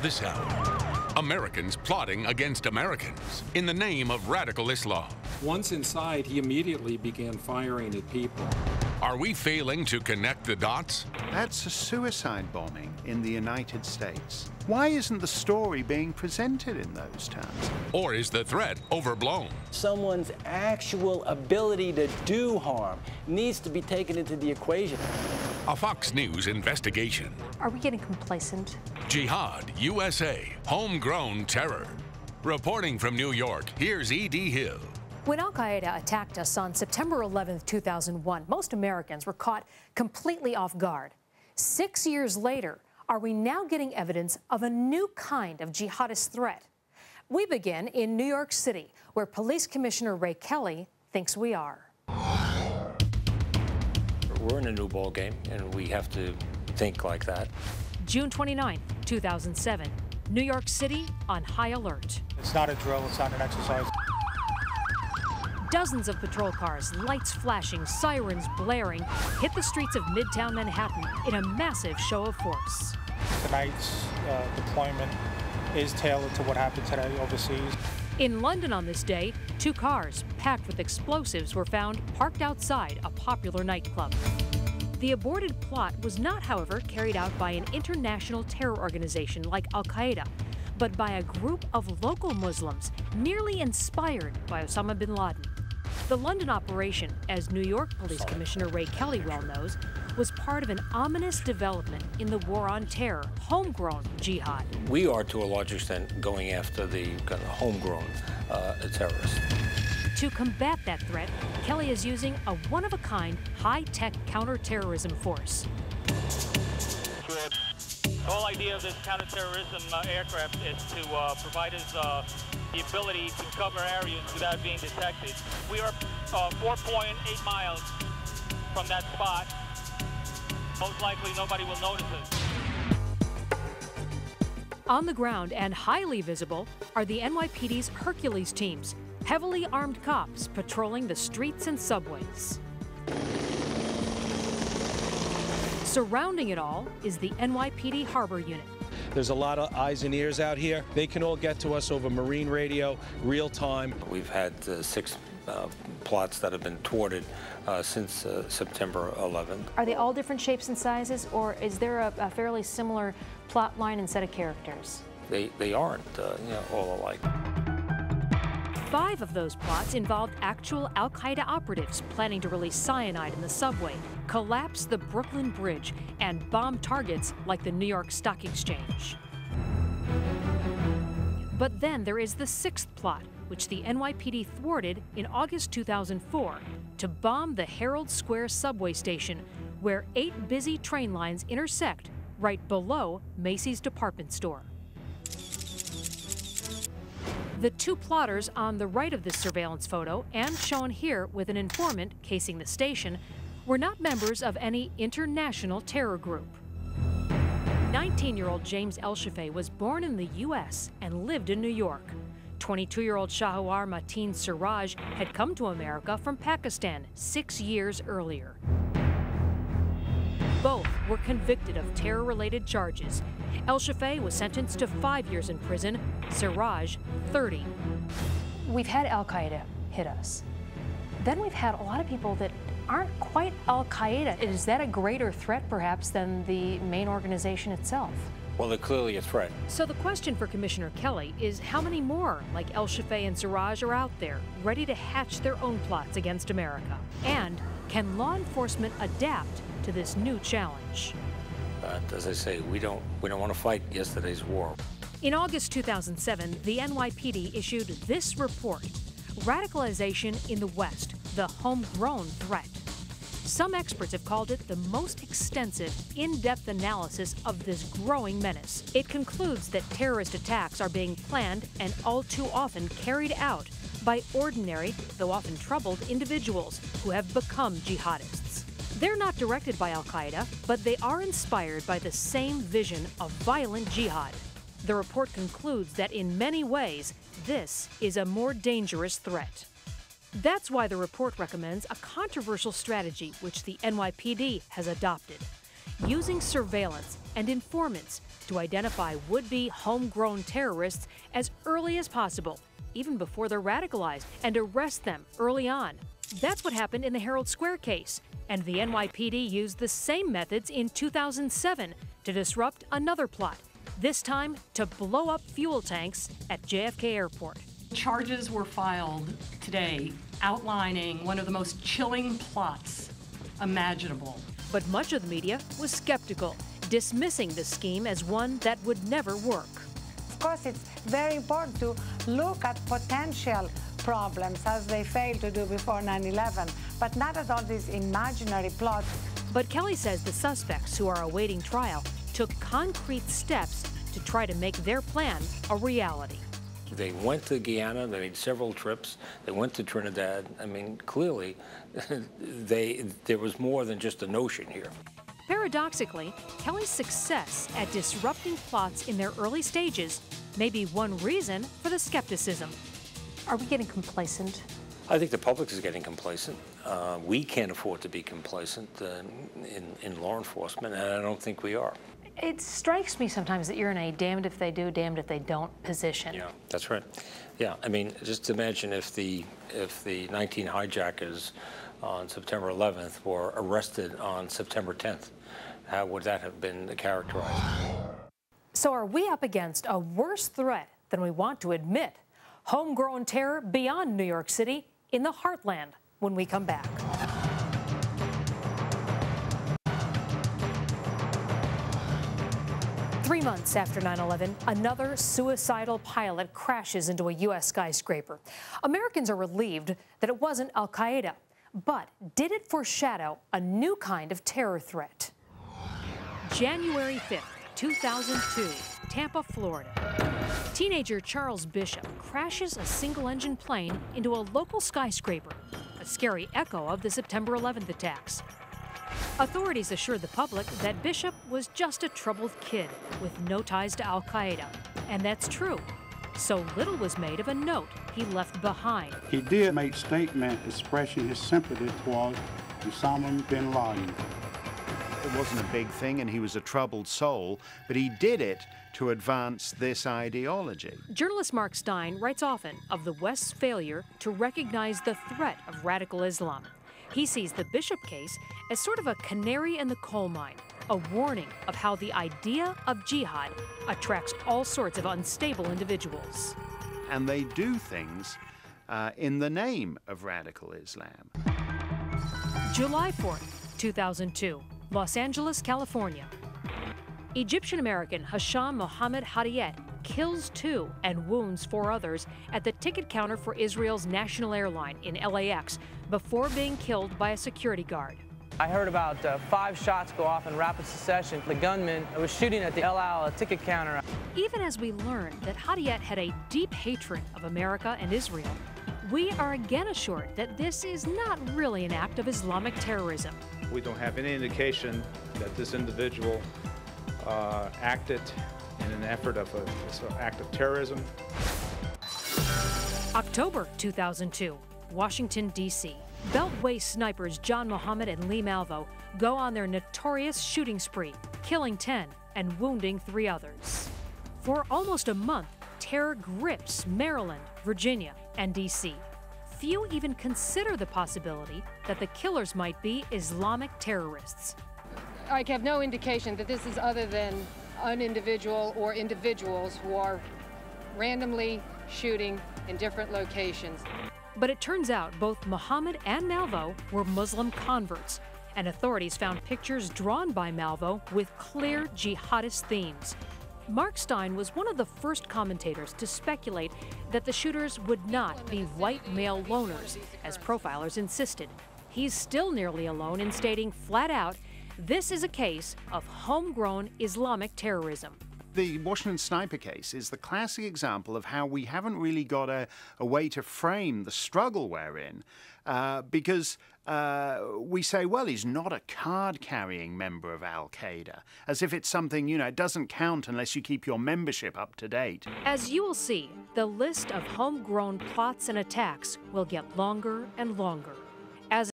this hour. Americans plotting against Americans in the name of radical Islam. Once inside, he immediately began firing at people. Are we failing to connect the dots? That's a suicide bombing in the United States. Why isn't the story being presented in those terms? Or is the threat overblown? Someone's actual ability to do harm needs to be taken into the equation. A Fox News investigation. Are we getting complacent? Jihad, USA, homegrown terror. Reporting from New York, here's E.D. Hill. When al-Qaeda attacked us on September 11, 2001, most Americans were caught completely off guard. 6 years later, are we now getting evidence of a new kind of jihadist threat? We begin in New York City, where Police Commissioner Ray Kelly thinks we are. We're in a new ball game, and we have to think like that. June 29, 2007, New York City on high alert. It's not a drill, it's not an exercise. Dozens of patrol cars, lights flashing, sirens blaring, hit the streets of Midtown Manhattan in a massive show of force. Tonight's deployment is tailored to what happened today overseas. In London on this day, 2 cars packed with explosives were found parked outside a popular nightclub. The aborted plot was not, however, carried out by an international terror organization like al-Qaeda, but by a group of local Muslims nearly inspired by Osama bin Laden. The London operation, as New York Police Commissioner Ray Kelly well knows, was part of an ominous development in the war on terror, homegrown jihad. We are, to a large extent, going after the kind of homegrown terrorists. To combat that threat, Kelly is using a one-of-a-kind, high-tech counterterrorism force. The whole idea of this counterterrorism aircraft is to provide us the ability to cover areas without being detected. We are 4.8 miles from that spot. Most likely nobody will notice us. On the ground and highly visible are the NYPD's Hercules teams, heavily armed cops patrolling the streets and subways. Surrounding it all is the NYPD Harbor Unit. There's a lot of eyes and ears out here. They can all get to us over marine radio, real time. We've had 6 plots that have been thwarted since September 11th. Are they all different shapes and sizes, or is there a fairly similar plot line and set of characters? They aren't all alike. 5 of those plots involved actual al-Qaeda operatives planning to release cyanide in the subway, collapse the Brooklyn Bridge, and bomb targets like the New York Stock Exchange. But then there is the 6th plot, which the NYPD thwarted in August 2004 to bomb the Herald Square subway station, where 8 busy train lines intersect right below Macy's department store. The 2 plotters on the right of this surveillance photo, and shown here with an informant casing the station, were not members of any international terror group. 19-year-old James El-Shafei was born in the U.S. and lived in New York. 22-year-old Shahawar Mateen Siraj had come to America from Pakistan 6 years earlier. Both were convicted of terror-related charges. El-Shafei was sentenced to 5 years in prison, Siraj 30. We've had al-Qaeda hit us. Then we've had a lot of people that aren't quite al-Qaeda. Is that a greater threat, perhaps, than the main organization itself? Well, they're clearly a threat. So the question for Commissioner Kelly is how many more like El-Shafei and Siraj are out there, ready to hatch their own plots against America? And can law enforcement adapt to this new challenge? As I say, we don't want to fight yesterday's war. In August 2007, the NYPD issued this report, Radicalization in the West, the Homegrown Threat. Some experts have called it the most extensive, in-depth analysis of this growing menace. It concludes that terrorist attacks are being planned and all too often carried out by ordinary, though often troubled, individuals who have become jihadists. They're not directed by al-Qaeda, but they are inspired by the same vision of violent jihad. The report concludes that in many ways, this is a more dangerous threat. That's why the report recommends a controversial strategy which the NYPD has adopted: using surveillance and informants to identify would-be homegrown terrorists as early as possible, even before they're radicalized, and arrest them early on. That's what happened in the Herald Square case, and the NYPD used the same methods in 2007 to disrupt another plot, this time to blow up fuel tanks at JFK Airport. Charges were filed today outlining one of the most chilling plots imaginable. But much of the media was skeptical, dismissing the scheme as one that would never work. Of course, it's very important to look at potential problems as they failed to do before 9/11, but not at all these imaginary plots. But Kelly says the suspects who are awaiting trial took concrete steps to try to make their plan a reality. They went to Guyana, they made several trips, they went to Trinidad. I mean, clearly, there was more than just a notion here. Paradoxically, Kelly's success at disrupting plots in their early stages may be one reason for the skepticism. Are we getting complacent? I think the public is getting complacent. We can't afford to be complacent in law enforcement, and I don't think we are. It strikes me sometimes that you're in a damned if they do, damned if they don't position. Yeah, that's right. Yeah, I mean, just imagine if the 19 hijackers on September 11th were arrested on September 10th. How would that have been characterized? So are we up against a worse threat than we want to admit? Homegrown terror beyond New York City in the heartland when we come back. Three months after 9/11, another suicidal pilot crashes into a U.S. skyscraper. Americans are relieved that it wasn't al-Qaeda, but did it foreshadow a new kind of terror threat? January 5th, 2002, Tampa, Florida. Teenager Charles Bishop crashes a single-engine plane into a local skyscraper, a scary echo of the September 11th attacks. Authorities assured the public that Bishop was just a troubled kid with no ties to al-Qaeda. And that's true. So little was made of a note he left behind. He did make statement expressing his sympathy toward Osama bin Laden. It wasn't a big thing and he was a troubled soul, but he did it to advance this ideology. Journalist Mark Stein writes often of the West's failure to recognize the threat of radical Islam. He sees the Bishop case as sort of a canary in the coal mine, a warning of how the idea of jihad attracts all sorts of unstable individuals. And they do things in the name of radical Islam. July 4th, 2002, Los Angeles, California. Egyptian-American Hasham Mohammed Hadiyet kills 2 and wounds 4 others at the ticket counter for Israel's national airline in LAX before being killed by a security guard. I heard about 5 shots go off in rapid succession. The gunman was shooting at the El Al ticket counter. Even as we learned that Hadiyet had a deep hatred of America and Israel, we are again assured that this is not really an act of Islamic terrorism. We don't have any indication that this individual acted in an effort of an act of terrorism. October 2002, Washington, D.C. Beltway snipers John Muhammad and Lee Malvo go on their notorious shooting spree, killing 10 and wounding 3 others. For almost a month, terror grips Maryland, Virginia, and D.C. Few even consider the possibility that the killers might be Islamic terrorists. I have no indication that this is other than an individual or individuals who are randomly shooting in different locations. But it turns out both Muhammad and Malvo were Muslim converts, and authorities found pictures drawn by Malvo with clear jihadist themes. Mark Stein was one of the first commentators to speculate that the shooters would not be white male loners, as profilers insisted. He's still nearly alone in stating flat out, this is a case of homegrown Islamic terrorism. The Washington sniper case is the classic example of how we haven't really got a way to frame the struggle we're in, because we say, well, he's not a card-carrying member of al-Qaeda, as if it's something, you know, it doesn't count unless you keep your membership up to date. As you will see, the list of homegrown plots and attacks will get longer and longer.